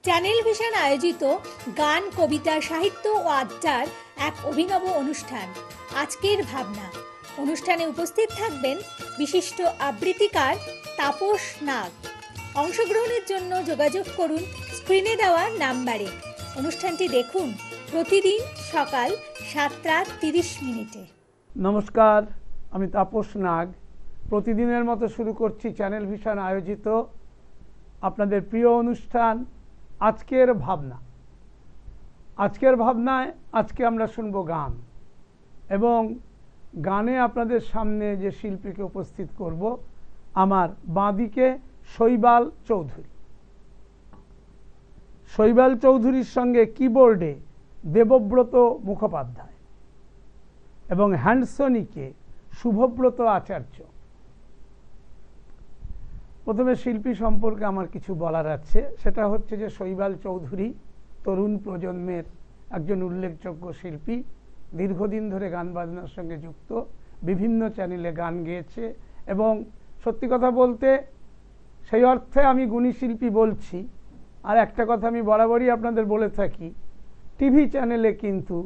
Channel vision আয়োজিত গান, কবিতা, সাহিত্য ও আড্ডার এক অভিনব অনুষ্ঠান আজকের ভাবনা। অনুষ্ঠানে উপস্থিত থাকবেন বিশিষ্ট আবৃত্তিকার তাপস নাগ। অংশগ্রহণের জন্য যোগাযোগ করুন স্ক্রিনে দেওয়া নাম্বারে। অনুষ্ঠানটি দেখুন প্রতিদিন সকাল 7:30। নমস্কার, আমি তাপস নাগ। প্রতিদিনের মতো শুরু করছি চ্যানেল ভিশন আয়োজিত আপনাদের প্রিয় অনুষ্ঠান আজকের ভাবনা। আজকের ভাবনায় আজকে আমরা শুনব গান, এবং গানে আপনাদের সামনে যে শিল্পীকে উপস্থিত করব, আমার বাঁদিকে শৈবাল চৌধুরী। শৈবাল চৌধুরীর সঙ্গে কিবোর্ডে দেবব্রত মুখোপাধ্যায় এবং হ্যান্ডসনিকে শুভব্রত আচার্য। প্রথমে শিল্পী সম্পর্কে আমার কিছু বলার আছে। সেটা হচ্ছে যে শৈবাল চৌধুরী তরুণ প্রজন্মের একজন উল্লেখযোগ্য শিল্পী। দীর্ঘদিন ধরে গান বাজনার সঙ্গে যুক্ত, বিভিন্ন চ্যানেলে গান গেয়েছে, এবং সত্যি কথা বলতে সেই অর্থে আমি গুণী শিল্পী বলছি। আর একটা কথা আমি বরাবরই আপনাদের বলে থাকি, টিভি চ্যানেলে কিন্তু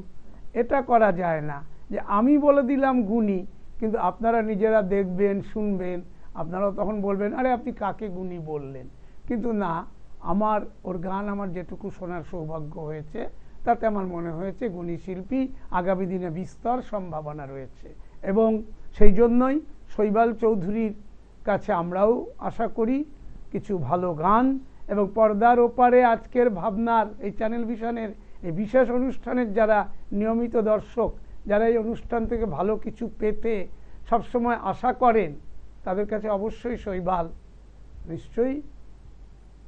এটা করা যায় না যে আমি বলে দিলাম গুণী, কিন্তু আপনারা নিজেরা দেখবেন, শুনবেন, আপনারাও তখন বলবেন আরে আপনি কাকে গুণী বললেন। কিন্তু না, ওর গান আমার যেটুকু শোনার সৌভাগ্য হয়েছে তাতে আমার মনে হয়েছে গুণী শিল্পী, আগামী দিনে বিস্তর সম্ভাবনা রয়েছে। এবং সেই জন্যই শৈবাল চৌধুরীর কাছে আমরাও আশা করি কিছু ভালো গান, এবং পর্দার ওপারে আজকের ভাবনার এই চ্যানেল ভিশনের এই বিশেষ অনুষ্ঠানের যারা নিয়মিত দর্শক, যারা এই অনুষ্ঠান থেকে ভালো কিছু পেতে সবসময় আশা করেন, তাদের কাছে অবশ্যই শৈবাল নিশ্চয়ই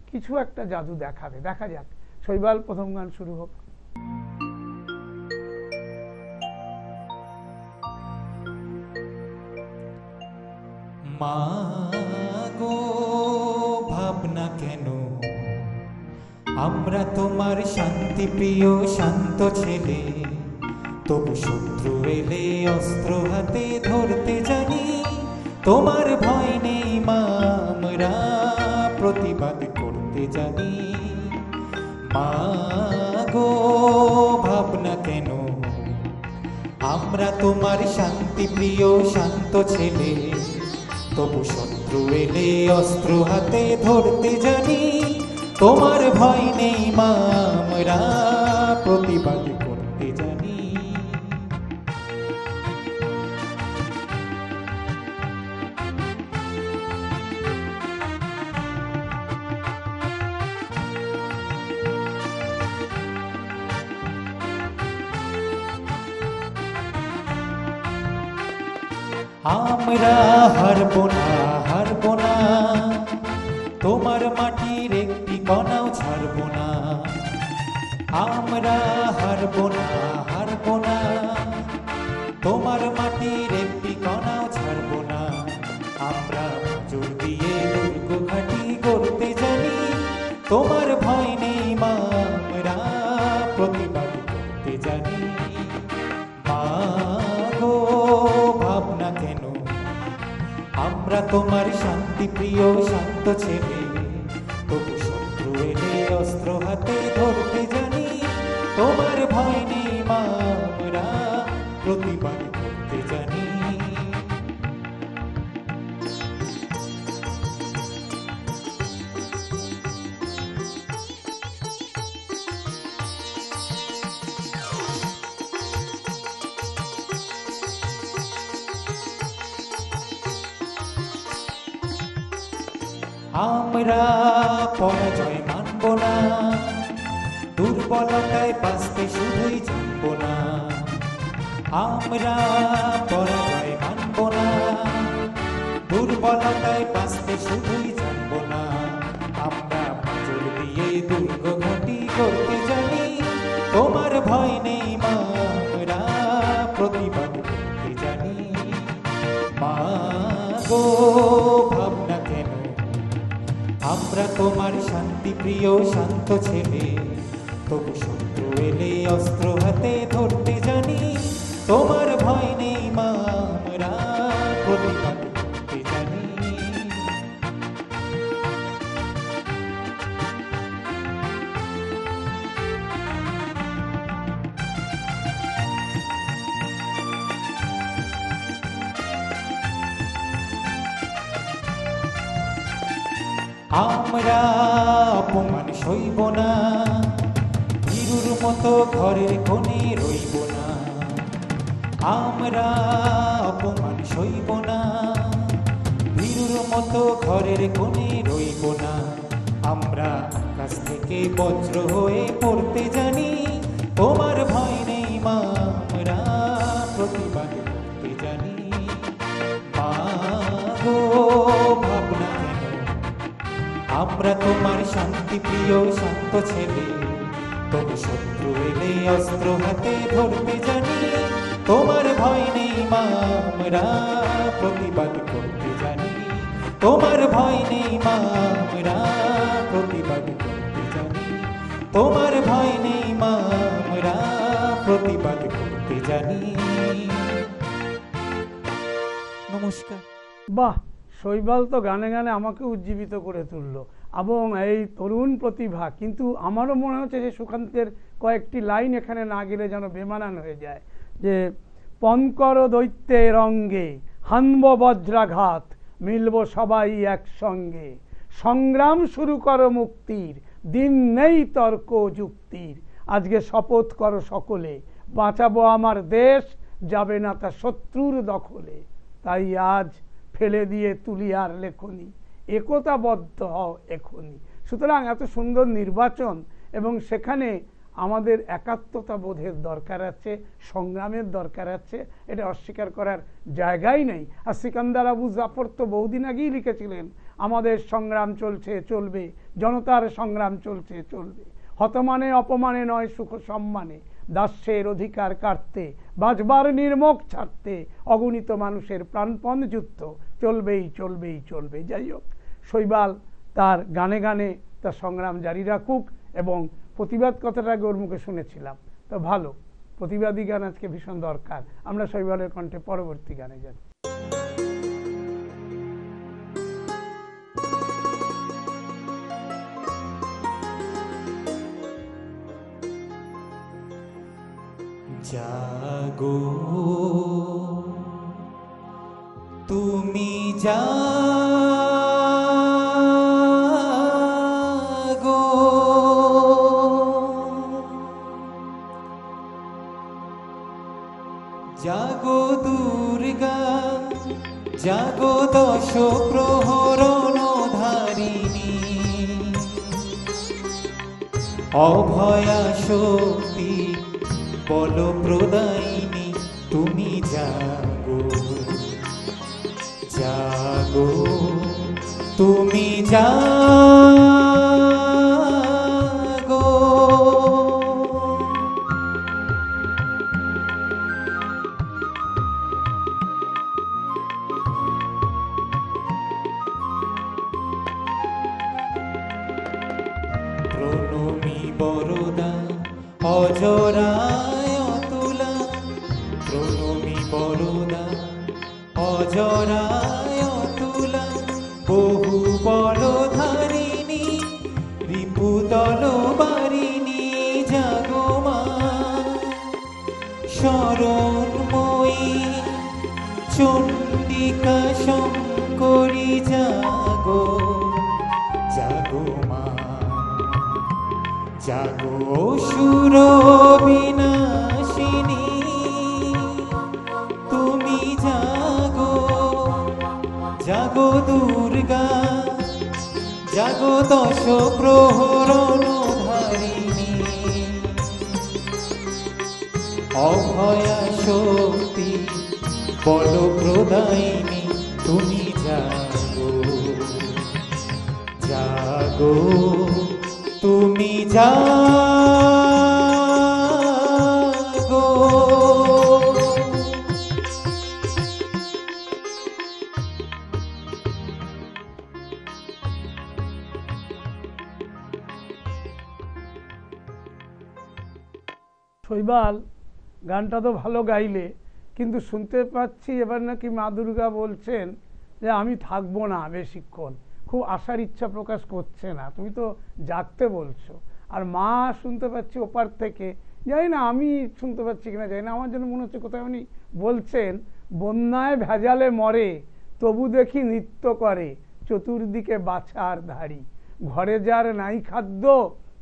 কিছু একটা জাদু দেখাবে। দেখা যাক, শৈবাল প্রথম গান শুরু হোক। মা গো ভাবনা কেন, আমরা তোমার শান্তি প্রিয় শান্ত ছেলে, তবু শত্রু এলে অস্ত্র হাতে ধরতে জানি। তোমার ভয় নেই মা, আমরা প্রতিবাদ করতে জানি। মা গো ভাবনা কেন, আমরা তোমার শান্তি প্রিয় শান্ত ছেলে, তবু শত্রু এলে অস্ত্র হাতে ধরতে জানি। তোমার ভয় নেই মা, আমরা প্রতিবাদ করতে জানি। আমরা হারব না, হারব না, তোমার মাটির একটি কণাও ছাড়ব না। আমরা হারব না, হারব না, তোমার মাটির একটি কণাও ছাড়ব না। আমরা জোর দিয়ে দুর্গ ঘাঁটি গড়তে জানি। তোমার ভয় নেই মা, আমরা প্রতিবাদ করতে জানি। মা গো ভাবনা কেন, আমরা তোমার শান্তি প্রিয় শান্ত ছেলে, তবু শত্রু এলে অস্ত্র হাতে ধরতে জানি। তোমার ভয় নেই মা, আমরা প্রতিবাদ করতে জানি। আমরা পরাজয় মানব না, দুর্বলতায় বাঁচতে শুধুই জানব না। আমরা পরাজয় মানব না, দুর্বলতায় বাঁচতে শুধুই জানব না। আমরা জোর দিয়ে দুর্গ ঘাঁটি করতে জানি। তোমার ভয় নেই মা, আমরা প্রতিবাদ করতে জানি। মা গো ভাবনা কেন, আমরা তোমার শান্তি প্রিয় শান্ত ছেলে, তবু শত্রু এলে অস্ত্র হাতে ধরতে জানি। তোমার ভয় নেই মা, আমরা প্রতিবাদ করতে জানি। আমরা অপমান সইব না, ভীরুর মতো ঘরের কোণে রইব না। আমরা অপমান সইব না, ভীরুর মতো ঘরের কোণে রইব না। আমরা আকাশ থেকে বজ্র হয়ে পড়তে জানি, তোমার ভয় নেই মা, আমরা প্রতিবাদ করতে জানি। মা গো ভাবনা কেন, আমরা তোমার শান্তি প্রিয় শান্ত ছেলে, তবু শত্রু এলে অস্ত্র হাতে ধরতে জানি। তোমার ভয় নেই মা, আমরা প্রতিবাদ করতে জানি। তোমার ভয় নেই মা, আমরা প্রতিবাদ করতে জানি। তোমার ভয় নেই মা, আমরা প্রতিবাদ করতে জানি। নমস্কার। বাহ, শৈবাল তো গানে গানে আমাকে উজ্জীবিত করে তুললো, এবং এই তরুণ প্রতিভা। কিন্তু আমারও মনে হচ্ছে যে সুকান্তের কয়েকটি লাইন এখানে না গেলে যেন বেমানান হয়ে যায়, যে পঙ্কর দৈত্যের অঙ্গে হানব বজ্রাঘাত, মিলব সবাই একসঙ্গে, সংগ্রাম শুরু করো মুক্তির, দিন নেই তর্ক যুক্তির। আজকে শপথ করো সকলে, বাঁচাবো আমার দেশ, যাবে না তা শত্রুর দখলে। তাই আজ ফেলে দিয়ে তুলি আর লেখনি, একতাবদ্ধ হও এখনই। সুতরাং এত সুন্দর নির্বাচন, এবং সেখানে আমাদের একাত্মতা বোধের দরকার আছে, সংগ্রামের দরকার আছে, এটা অস্বীকার করার জায়গাই নেই। আর সিকান্দার আবু জাফর তো বহুদিন আগেই লিখেছিলেন, আমাদের সংগ্রাম চলছে চলবে, জনতার সংগ্রাম চলছে চলবে, হতমানে অপমানে নয় সুখ সম্মানে, দাস্যের অধিকার কাটতে, বাঁচবার নির্মোক ছাড়তে, অগণিত মানুষের প্রাণপণ যুদ্ধ চলবেই চলবেই চলবে। যাই হোক, শৈবাল তার গানে গানে তার সংগ্রাম জারি রাখুক, এবং প্রতিবাদ কথাটা আগে ওর মুখে শুনেছিলাম, তো ভালো, প্রতিবাদী গান আজকে ভীষণ দরকার। আমরা শৈবালের কণ্ঠে পরবর্তী গানে যাই। জাগো তুমি জাগো, জাগো দুর্গা, জাগো দশ প্রহরণ ধারিণী, অভয়া শক্তি বল প্রদায়িনী, তুমি জাগো জাগো, তুমি জাগো। প্রণমী বরদা অজরায় অতুলা, প্রণমী বরদা অজরায় অতুলা, বহু বলধারিণী রিপু তলবারিণী, জাগো মা শরণময়ী, চণ্ডিকা শঙ্করী, জাগো জাগো মা, জাগো অসুর বিনাশিনী, তুমি জাগো জাগো দুর্গা, জাগো দশ প্রহরণ ধারিণী, অভয়া শক্তি বল প্রদায়িনী, তুমি জাগো জাগো, তুমি জাগো। শৈবাল গানটা তো ভালো গাইলে, কিন্তু শুনতে পাচ্ছি এবার নাকি মা দুর্গা বলছেন যে আমি থাকবো না বেশিক্ষণ, খুব আসার ইচ্ছা প্রকাশ করছে না, তুমি তো জাগতে বলছো। আর মা শুনতে পাচ্ছি ওপার থেকে, জানি না আমি শুনতে পাচ্ছি কিনা জানি না, আমার জন্য মনে হচ্ছে কোথায় উনি বলছেন, বন্যায় ভেজালে মরে তবু দেখি নৃত্য করে, চতুর্দিকে বাছার ধারী। ঘরে যার নাই খাদ্য,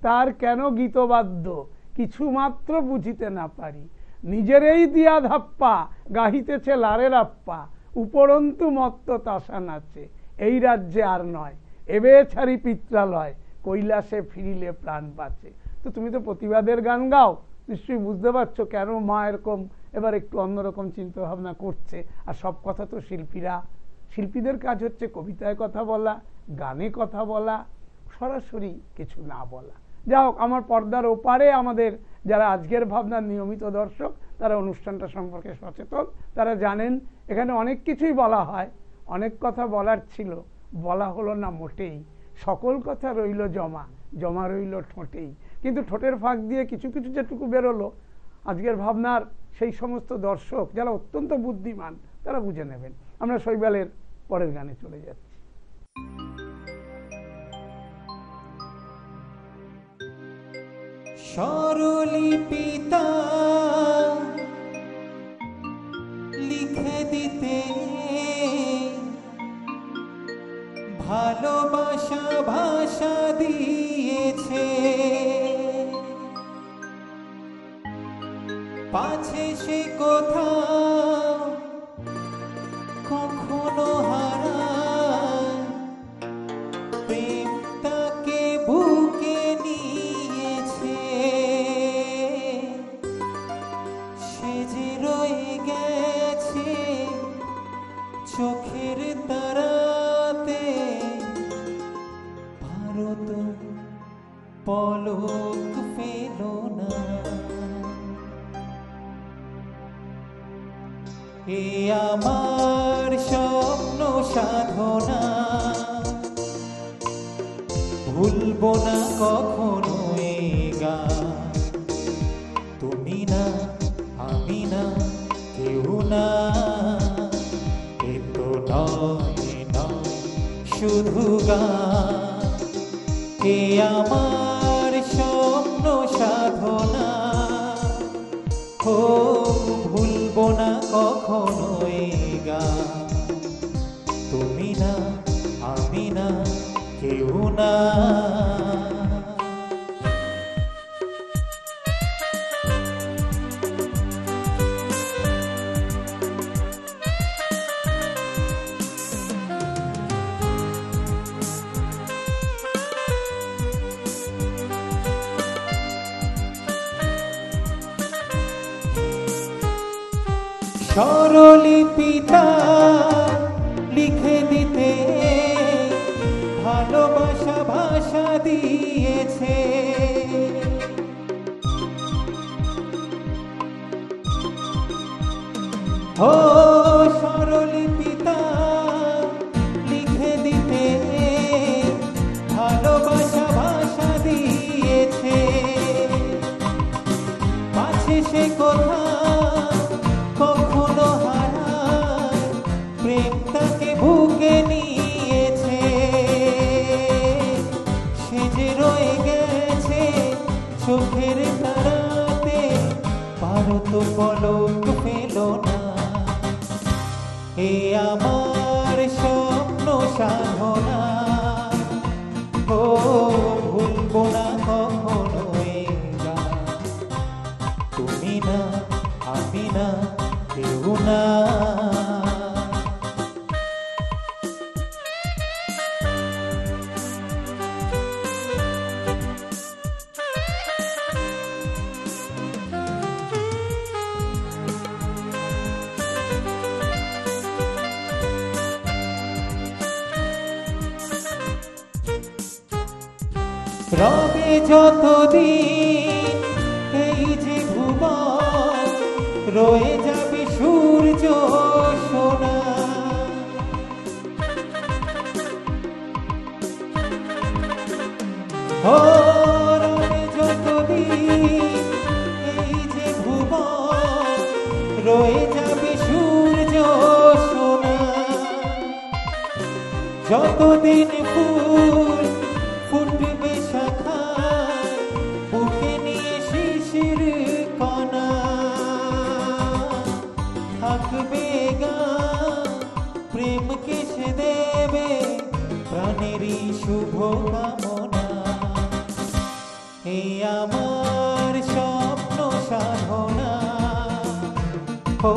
তার কেন গীতবাদ্য, কিছু মাত্র বুঝিতে না পারি। নিজেরই দিয়া ধাপ্পা, গাহিতেছে লারের আপ্পা, উপরন্তু মত্ত তাসা নাচে। এই রাজ্যে আর নয়, এবে ছাড়ি পিত্রালয়, কৈলাসে ফিরিলে প্রাণ বাঁচে। তো তুমি তো প্রতিবাদের গান গাও, নিশ্চয়ই বুঝতে পারছো কেন মা এরকম এবার একটু অন্যরকম চিন্তা ভাবনা করছে। আর সব কথা তো শিল্পীদের কাজ হচ্ছে কবিতায় কথা বলা, গানে কথা বলা, সরাসরি কিছু না বলা। যাই হোক, আমার পর্দার ওপারে আমাদের যারা আজকের ভাবনার নিয়মিত দর্শক, তারা অনুষ্ঠানটা সম্পর্কে সচেতন, তারা জানেন এখানে অনেক কিছুই বলা হয়, অনেক কথা বলার ছিল, বলা হলো না মোটেই। সকল কথা রইল জমা রইল ঠোঁটেই। কিন্তু ঠোঁটের ফাঁক দিয়ে কিছু কিছু যেটুকু বেরোলো, আজকের ভাবনার সেই সমস্ত দর্শক যারা অত্যন্ত বুদ্ধিমান তারা বুঝে নেবেন। আমরা শৈবালের পরের গানে চলে যাচ্ছি। স্বরলিপিতা লিখে দিতে ভালোবাসা ভাষা দিয়েছে, পাছে সে কোথাও কখনো হারায়, প্রেম তাকে বুকে নিয়েছে, সে যে রয়ে গেছে চোখের তারাতে, ভারত পলক ফেল না। এ আমার স্বপ্ন সাধনা, ভুলবো না কখনো এ গান। তুমি না, আমি না, কেউ না, এ তো নয় শুধু গান। এ আমার স্বপ্ন সাধনা, ও ভুলবো না কখনো এ গান। তুমি না, আমি না, কেউ না। স্বরলিপিতা লিখে দিতে ভালোবাসা ভাষা দিয়েছে, ও স্বরলিপিতা লিখে দিতে ভালোবাসা ভাষা দিয়েছে, পাছে সে কোথা কখনো হারায়, প্রেম তাকে বুকে নিয়েছে, সে যে রয়ে গেছে চোখের তারাতে, ভারত পলক ফেল না। এ আমার স্বপ্ন সাধনা, ও ভুলবো না কখনো এ গান। তুমি না, আমি না, কেউ না। রবে যতদিন এই যে ভুবন, রয়ে যাবে সূর্য সোনা। ও রবে যতদিন এই যে ভুবন, রয়ে যাবে সূর্য সোনা। যতদিন ফুল ফুটবে শাখায়, বুকে নিয়ে শিশির কণা, থাকবে গান প্রেমকে সে দেবে শুভ কামনা। এই আমার স্বপ্ন সাধনা, ও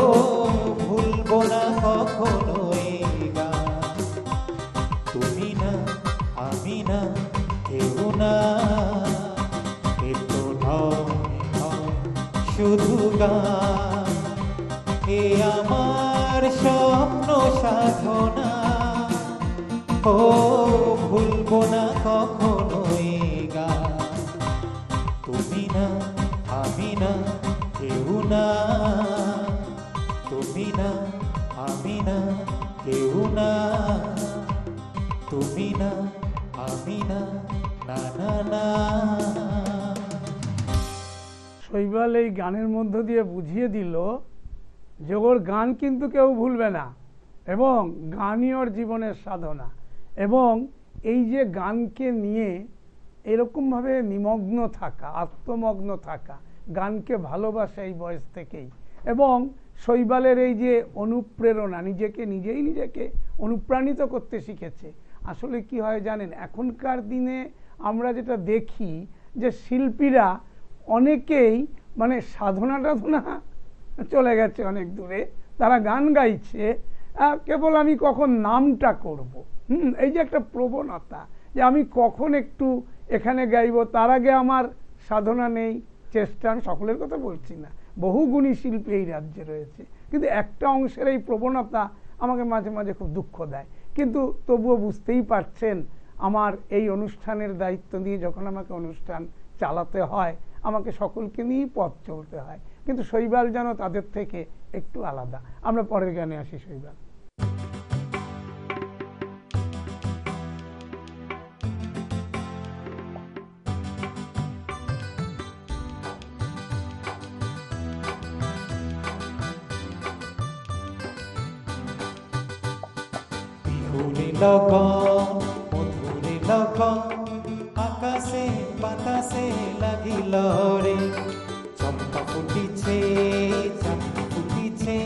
ভুলবো না কখনো এই গান। তুমি না আমি না কেউ না, এ তো নয় শুধু গান। এ আমার স্বপ্ন সাধনা, ও ভুলবো না কখনো এই গান। তুমি না আমি না কেউ না, তুমি না আমি না কেউ না, তুমি না আমি না, না না না। শৈবাল এই গানের মধ্য দিয়ে বুঝিয়ে দিল যে ওর গান কিন্তু কেউ ভুলবে না, এবং গানই ওর জীবনের সাধনা। এবং এই যে গানকে নিয়ে এরকমভাবে নিমগ্ন থাকা, আত্মমগ্ন থাকা, গানকে ভালোবাসা এই বয়স থেকেই, এবং শৈবালের এই যে অনুপ্রেরণা, নিজেকে অনুপ্রাণিত করতে শিখেছে। আসলে কি হয় জানেন, এখনকার দিনে আমরা যেটা দেখি যে শিল্পীরা অনেকেই মানে সাধনা টাধনা চলে গেছে অনেক দূরে, তারা গান গাইছে কেবল আমি কখন নামটা করব, এই যে একটা প্রবণতা যে আমি কখন একটু এখানে গাইব, তার আগে আমার সাধনা নেই, চেষ্টা, আমি সকলের কথা বলছি না, বহু গুণী শিল্পী এই রাজ্যে রয়েছে, কিন্তু একটা অংশের এই প্রবণতা আমাকে মাঝে মাঝে খুব দুঃখ দেয়। কিন্তু তবুও বুঝতেই পারছেন আমার এই অনুষ্ঠানের দায়িত্ব নিয়ে যখন আমাকে অনুষ্ঠান চালাতে হয়, আমাকে সকলকে নিয়েই পথ চলতে হয়। কিন্তু শৈবাল যেন তাদের থেকে একটু আলাদা। আমরা পরের গানে আসি। শৈবাল বিহুরে লগন মধুরে লগন, আকাশে বাতাসে লাগিল রে। চম্পা ফুটিছে চাঁদ ফুটিছে,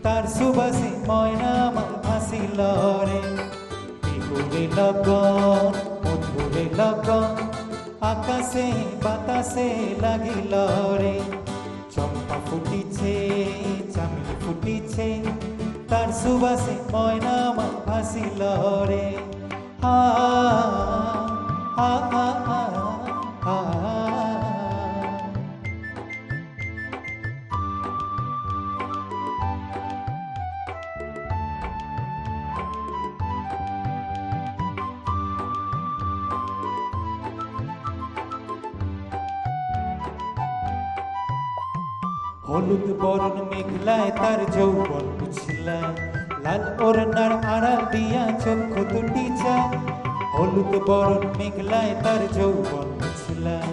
তার সুবাসে ময়না আমার ভাসিল রে। বিহুরে লগন মধুরে লগন, আকাশে বাতাসে লাগিল রে। চম্পা ফুটিছে চামেলি ফুটিছে, তার সুবাসে ময়না আমার ভাসিল রে। আ আ আ আ আ। হলুদ বরণ মেঘলায় তার যৌবন বুঝলাম, লাল ওড়নার আড়াল দিয়া চক্ষু দুটি চায়। হলুদ বরণ মেঘলায় তার যৌবন বুঝলাম,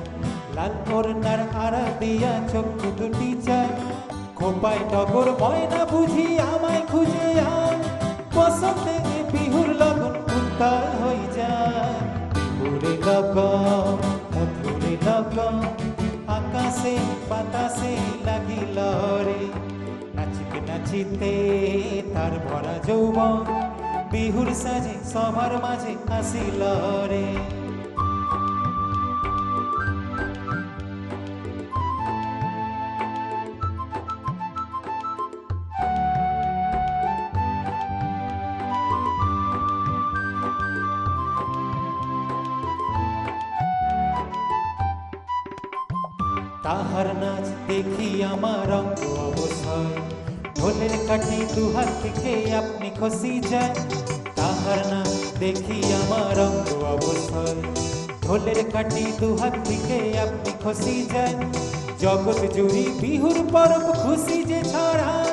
লাল ওড়নার আড়াল দিয়া চক্ষু দুটি চায়। খোপায় টগর ময়না বুঝি আমায় খুঁজে আয়, বসন্তে বিহুর লগন উত্তাল হয়ে যায়। বিহুরে লগন মধুরে লগন, আকাশে বাতাসে লাগিল রে। নাচিতে নাচিতে তার ভরা যৌবন, বিহুর সাজে সবার মাঝে আসিল রে। তাহার নাচ দেখি আমার অঙ্গ অবসর, ঢোলের কাঠি দুহাত থেকে আপনি খসি যায়। তাহার নাচ দেখি আমার অঙ্গ অবসর, ঢোলের কাঠি দুহাত থেকে আপনি খসি যায়। জগৎ জুড়ি বিহুর পরব খুশি যে ছড়ায়,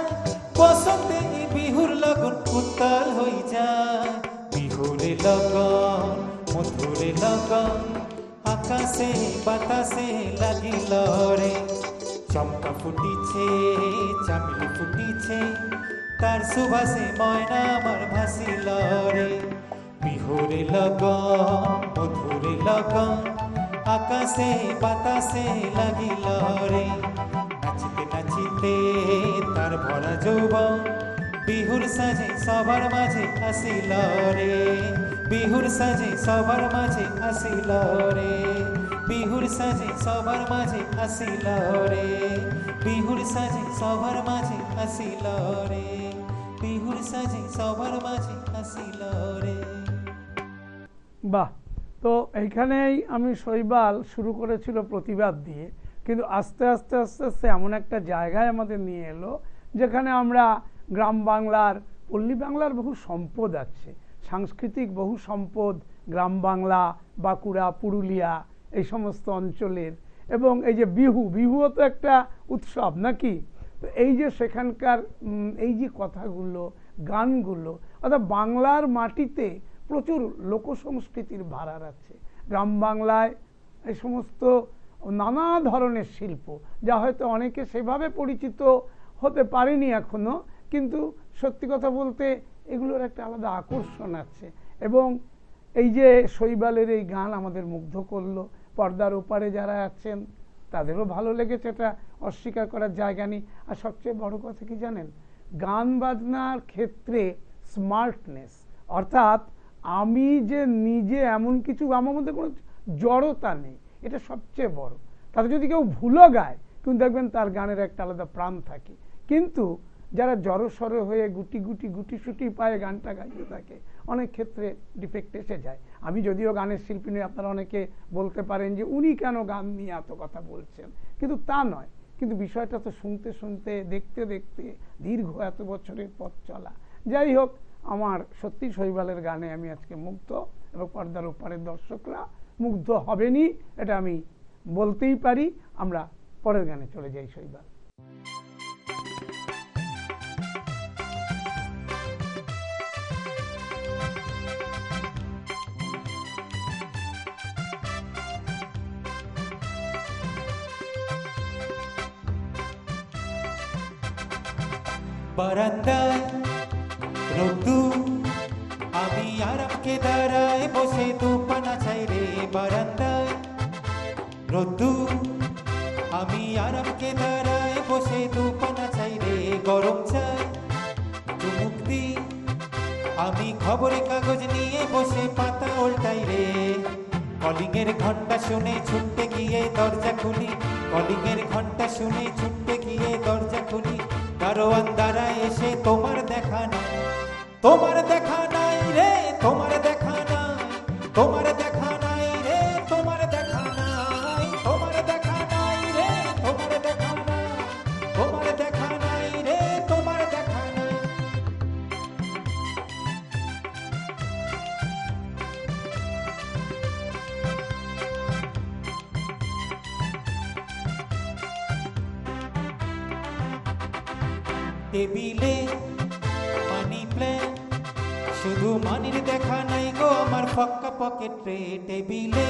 বসন্তে বিহুর লগন উত্তাল হয়ে যায়। বিহুরে লগন মধুরে লগন, আকাশে বাতাসে লাগিল রে। চম্পা ফুটিছে চামেলি ফুটিছে, তার সুবাসে ময়না আমার ভাসিল রে। বিহুরে লগন মধুরে লগন, আকাশে বাতাসে লাগিল রে। নাচিতে নাচিতে তার ভরা যৌবন, বিহুর সাজে সবার মাঝে আসিল রে। বিহুর সাজে সবার মাঝে আসিল রে, বিহুর সাজে সবার মাঝে আসিল রে, বিহুর সাজে সবার মাঝে আসিল রে, বিহুর সাজে সবার মাঝে আসিল রে। বাহ! তো এইখানেই আমি শৈবাল শুরু করেছিল প্রতিবাদ দিয়ে, কিন্তু আস্তে আস্তে আস্তে আস্তে এমন একটা জায়গায় আমাদের নিয়ে এলো যেখানে আমরা গ্রাম বাংলার, পল্লী বাংলার বহু সম্পদ আছে, সাংস্কৃতিক বহু সম্পদ গ্রাম বাংলা, বাঁকুড়া, পুরুলিয়া এই সমস্ত অঞ্চলের। এবং এই যে বিহু, বিহুও তো একটা উৎসব নাকি? তো এই যে সেখানকার এই যে কথাগুলো, গানগুলো, অর্থাৎ বাংলার মাটিতে প্রচুর লোকসংস্কৃতির ভাড়ার আছে। গ্রাম বাংলায় এই সমস্ত নানা ধরনের শিল্প, যা হয়তো অনেকে সেভাবে পরিচিত হতে পারেনি এখনো, কিন্তু সত্যি কথা বলতে এগুলোর একটা আলাদা আকর্ষণ আছে। এবং এই যে শৈবালের এই গান আমাদের মুগ্ধ করলো, পর্দার ওপারে যারা আছেন তাদেরও ভালো লেগেছে, এটা অস্বীকার করার জায়গা নেই। আর সবচেয়ে বড় কথা কি জানেন, গান বাজনার ক্ষেত্রে স্মার্টনেস, অর্থাৎ আমি যে নিজে এমন কিছু, আমার মধ্যে কোনো জড়তা নেই, এটা সবচেয়ে বড়। তাতে যদি কেউ ভুলও গায়, কিন্তু দেখবেন তার গানের একটা আলাদা প্রাণ থাকে। কিন্তু যারা জড়সড় হয়ে গুটি গুটি গুটিসুটি পায়ে গানটা গাইতে থাকে, অনেক ক্ষেত্রে ডিফেক্ট এসে যায়। আমি যদিও গানের শিল্পী নই, আপনারা অনেকে বলতে পারেন যে উনি কেন গান নিয়ে এত কথা বলছেন, কিন্তু তা নয়। কিন্তু বিষয়টা তো শুনতে শুনতে, দেখতে দেখতে দীর্ঘ এত বছরের পথ চলা। যাই হোক, আমার সত্যি শৈবালের গানে আমি আজকে মুগ্ধ, এবং পর্দার ওপারের দর্শকরা মুগ্ধ হবেনই, এটা আমি বলতেই পারি। আমরা পরের গানে চলে যাই। শৈবাল বারান্দায় রোদ্দুর, আমি আরামকে দাঁড়ায় বসে দুপানা চাই রে। বারান্দায় রোদ্দুর, আমি আরামকে দাঁড়ায় বসে দুপানা চাই রে। গরম চাই চুমুক দি, আমি খবরের কাগজ নিয়ে বসে পাতা উল্টাই রে। কলিংয়ের ঘন্টা শুনে ছুটতে গিয়ে দরজা খুলি, কলিংয়ের ঘন্টা শুনে ছুটতে গিয়ে দরজা খুলি। দারোয়ান দাঁড়ায় এসে তোমার দেখা নাই, তোমার দেখা নাই রে, তোমার দেখা নাই, তোমার দেখা নাই রে, তোমার দেখা নাই, তোমার দেখা নাই রে, তোমার দেখা নাই, তোমার দেখা নাই রে, তোমার দেখা নাই। টেবিলে মানি প্ল্যান, শুধু মানির দেখা নাই গো আমার ফাঁকা পকেট রে। টেবিলে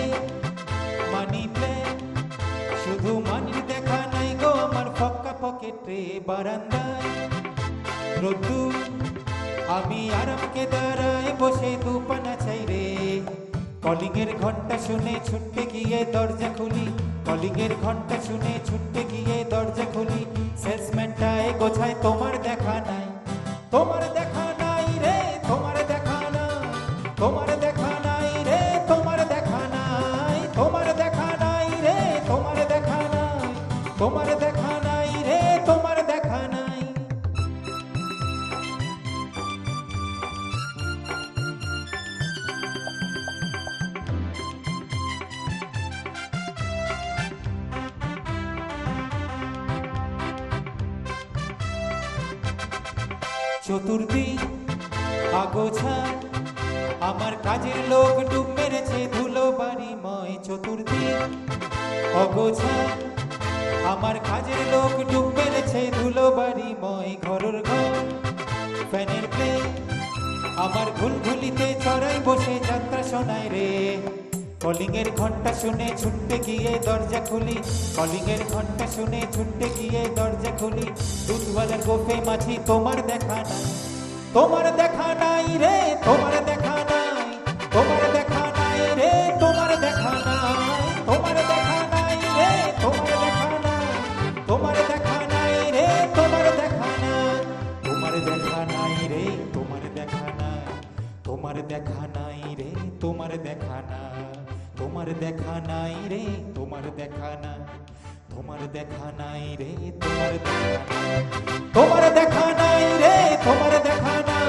মানি প্ল্যান, শুধু মানির দেখা নাই গো আমার ফাঁকা পকেট রে। বারান্দায় রোদ্দুর, আমি আরামকে দাঁড়ায় বসে দুপানা চাই রে। কলিংয়ের ঘন্টা শুনে ছুটতে গিয়ে দরজা খুলি, কলিংয়ের ঘন্টা শুনে ছুটতে গিয়ে দরজা খুলি। সেলসম্যানটায় গোছায় তোমার দেখা নাই, তোমার দেখা নাই রে, তোমার দেখা নাই, তোমার দেখা নাই রে, তোমার দেখা নাই, তোমার দেখা নাই রে, তোমার দেখা নাই, তোমার দেখা নাই রে, তোমার দেখা নাই। চতুর্দিক আগোছায়, আমার কাজের লোক ডুব মেরেছে ধুলো বাড়িময়। চতুর্দিক অগোছায়, আমার কাজের লোক ডুব মেরেছে ধুলো বাড়িময়। ঘরের ঘর ফ্যানের প্লে, আমার ঘুলঘুলিতে চড়াই বসে যাত্রা শোনায় রে। কলিংয়ের ঘন্টা শুনে ছুটতে গিয়ে দরজা খুলি, কলিংয়ের ঘন্টা শুনে ছুটতে গিয়ে দরজা খুলি। দুধওয়ালার গোফে মাছি তোমার দেখা নাই, তোমার দেখা নাই রে, তোমার দেখা নাই, তোমার দেখা নাই রে, তোমার দেখা নাই, তোমার দেখা নাই রে, তোমার দেখা নাই, তোমার দেখা নাই রে, তোমার দেখা নাই, তোমার দেখা নাই রে, তোমার দেখা নাই, তোমার দেখা নাই রে, তোমার দেখা না, তোমার দেখা নাই রে, তোমার দেখা না, তোমার দেখা নাই রে, তোমার দেখা না, তোমার দেখা নাই রে, তোমার দেখা না,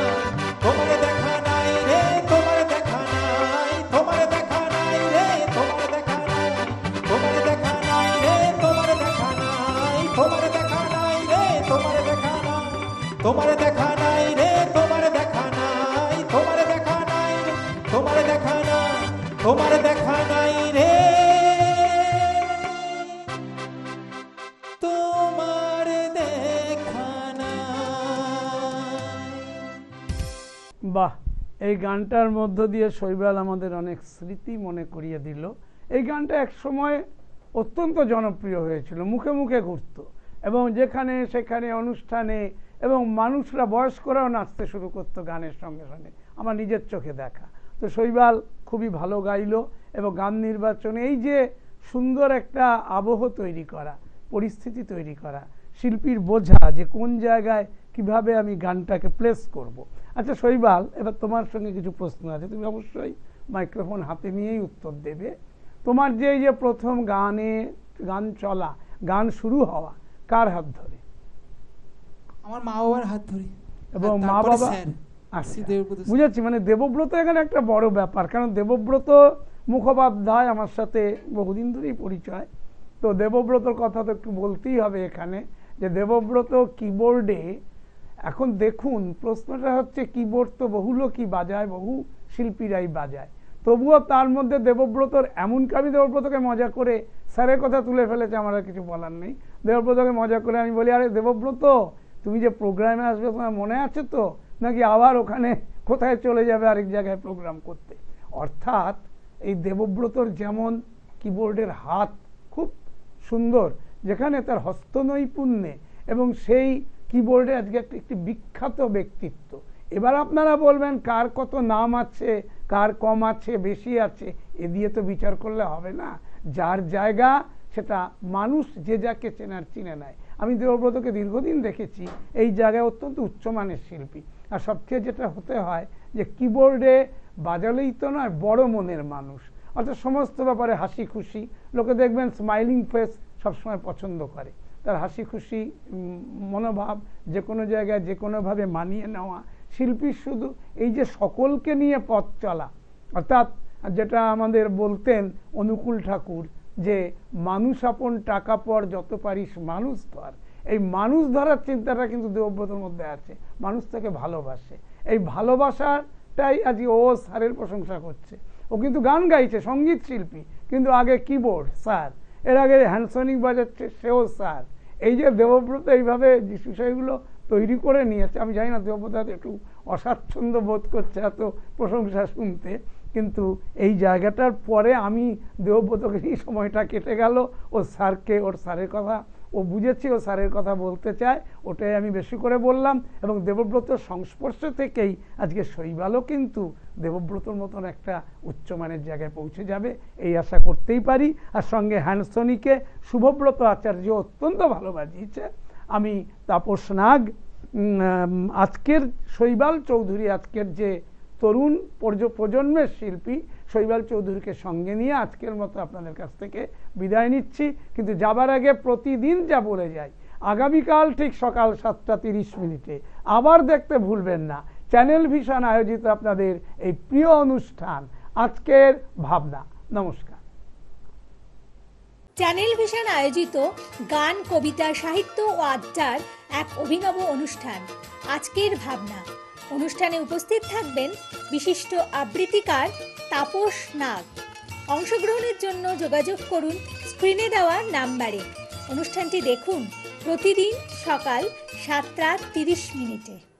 তোমার দেখা নাই রে, তোমার দেখা নাই, তোমার দেখা নাই রে, তোমার দেখা নাই, তোমার দেখা নাই রে, তোমার দেখা নাই, তোমার দেখা নাই রে, তোমার দেখা নাই, তোমার দেখা নাই রে, তোমার দেখা নাই, তোমার দেখা নাই রে, তোমার দেখা নাই, তোমার দেখা নাই রে, তোমার দেখা নাই। বাহ, এই গানটার মধ্য দিয়ে শৈবাল আমাদের অনেক স্মৃতি মনে করিয়ে দিল। এই গানটা এক সময় অত্যন্ত জনপ্রিয় হয়েছিল, মুখে মুখে ঘুরত এবং যেখানে সেখানে অনুষ্ঠানে এবং মানুষরা বয়স্করাও নাচতে শুরু করতো গানের সঙ্গে সঙ্গে, আমার নিজের চোখে দেখা। তো শৈবাল খুবই ভালো গাইলো এবং গান নির্বাচনে এই যে সুন্দর একটা আবহ তৈরি করা, পরিস্থিতি তৈরি করা, শিল্পীর বোঝা যে কোন জায়গায় কিভাবে আমি গানটাকে প্লেস করব। আচ্ছা শৈবাল, এবার তোমার সঙ্গে কিছু প্রশ্ন আছে, তুমি অবশ্যই মাইক্রোফোন হাতে নিয়েই উত্তর দেবে। তোমার যে এই যে প্রথম গান চলা, গান শুরু হওয়া কার হাত ধরে? আমার মা বাবার হাত ধরে। এবং মা তারপরে বাবা, স্যার, আচ্ছা, দেবব্রত স্যার। বুঝাচ্ছি, মানে দেবব্রত এখানে একটা বড় ব্যাপার, কারণ দেবব্রত মুখোপাধ্যায় আমার সাথে বহুদিন ধরেই পরিচয়। তো দেবব্রতর কথা তো একটু বলতেই হবে এখানে, যে দেবব্রত কিবোর্ডে, এখন দেখুন প্রশ্নটা হচ্ছে কিবোর্ড তো বহু লোকই বাজায়, বহু শিল্পীরাই বাজায়, তবুও তার মধ্যে দেবব্রতর এমনকি আমি দেবব্রতকে মজা করে স্যারের কথা তুলে ফেলেছে, আমার আর কিছু বলার নেই। দেবব্রতকে মজা করে আমি বলি, আরে দেবব্রত তুমি যে প্রোগ্রামে আসবে তোমার মনে আছে তো, নাকি আবার ওখানে কোথায় চলে যাবে আরেক জায়গায় প্রোগ্রাম করতে? অর্থাৎ এই দেবব্রতর যেমন কিবোর্ডের হাত খুব সুন্দর, যেখানে তার হস্তনৈপুণ্যে এবং সেই কিবোর্ডে আজকে একটি বিখ্যাত ব্যক্তিত্ব। এবার আপনারা বলবেন কার কত নাম আছে, কার কম আছে, বেশি আছে, এ দিয়ে তো বিচার করলে হবে না। যার জায়গা সেটা মানুষ যে যাকে চেনার চিনে নেয়। আমি দেবব্রতকে দীর্ঘদিন দেখেছি এই জায়গায় অত্যন্ত উচ্চমানের শিল্পী। আর সবচেয়ে যেটা হতে হয় যে কিবোর্ডে বাজালেই তো নয়, বড় মনের মানুষ, অর্থাৎ সমস্ত ব্যাপারে হাসি খুশি। লোকে দেখবেন স্মাইলিং ফেস সবসময় পছন্দ করে, তার হাসি খুশি মনোভাব, যে কোনো জায়গায় যে কোনোভাবে মানিয়ে নেওয়া। শিল্পীর শুধু এই যে সকলকে নিয়ে পথ চলা, অর্থাৎ যেটা আমাদের বলতেন অনুকূল ঠাকুর, যে মানুষ আপন টাকা পর যত পারিস মানুষ ধর, এই মানুষ ধরার চিন্তাটা কিন্তু দেবব্রতর মধ্যে আছে। মানুষ তাকে ভালোবাসে, এই ভালোবাসাটাই আজকে ও স্যারের প্রশংসা করছে। ও কিন্তু গান গাইছে, সঙ্গীত শিল্পী, কিন্তু আগে কিবোর্ড স্যার, এর আগে হ্যান্ডসনিক বাজাচ্ছে সেও স্যার। এই যে দেবব্রত এইভাবে বিষয়গুলো তৈরি করে নিয়েছে, আমি জানি না দেবব্রত একটু অস্বাচ্ছন্দ্য বোধ করছে এত প্রশংসা শুনতে, কিন্তু এই জায়গাটার পরে আমি দেবব্রতকে এই সময়টা কেটে গেল, ও স্যারকে, ওর স্যারের কথা ও বুঝেছি, ও স্যারের কথা বলতে চায়, ওটাই আমি বেশি করে বললাম। এবং দেবব্রতর সংস্পর্শ থেকেই আজকে শৈবালও কিন্তু দেবব্রতর মতন একটা উচ্চমানের জায়গায় পৌঁছে যাবে, এই আশা করতেই পারি। আর সঙ্গে হ্যান্ডসনিকে শুভব্রত আচার্য অত্যন্ত ভালো বাজিয়েছে। আমি তাপস নাগ, আজকের শৈবাল চৌধুরী, আজকের যে তরুণ প্রজন্মের শিল্পী শৈবাল চৌধুরীকে সঙ্গে নিয়ে আজকের মতো আপনাদের কাছ থেকে বিদায় নিচ্ছি। কিন্তু যাবার আগে প্রতিদিন যা বলে যাই, আগামীকাল ঠিক সকাল 7:30 আবার দেখতে ভুলবেন না চ্যানেল ভিশন আয়োজিত আপনাদের এই প্রিয় অনুষ্ঠান আজকের ভাবনা। নমস্কার। চ্যানেল ভিশন আয়োজিত গান, কবিতা, সাহিত্য ও আড্ডার এক অভিনব অনুষ্ঠান আজকের ভাবনা। অনুষ্ঠানে উপস্থিত থাকবেন বিশিষ্ট আবৃত্তিকার তাপস নাগ। অংশগ্রহণের জন্য যোগাযোগ করুন স্ক্রিনে দেওয়া নাম্বারে। অনুষ্ঠানটি দেখুন প্রতিদিন সকাল 7:30।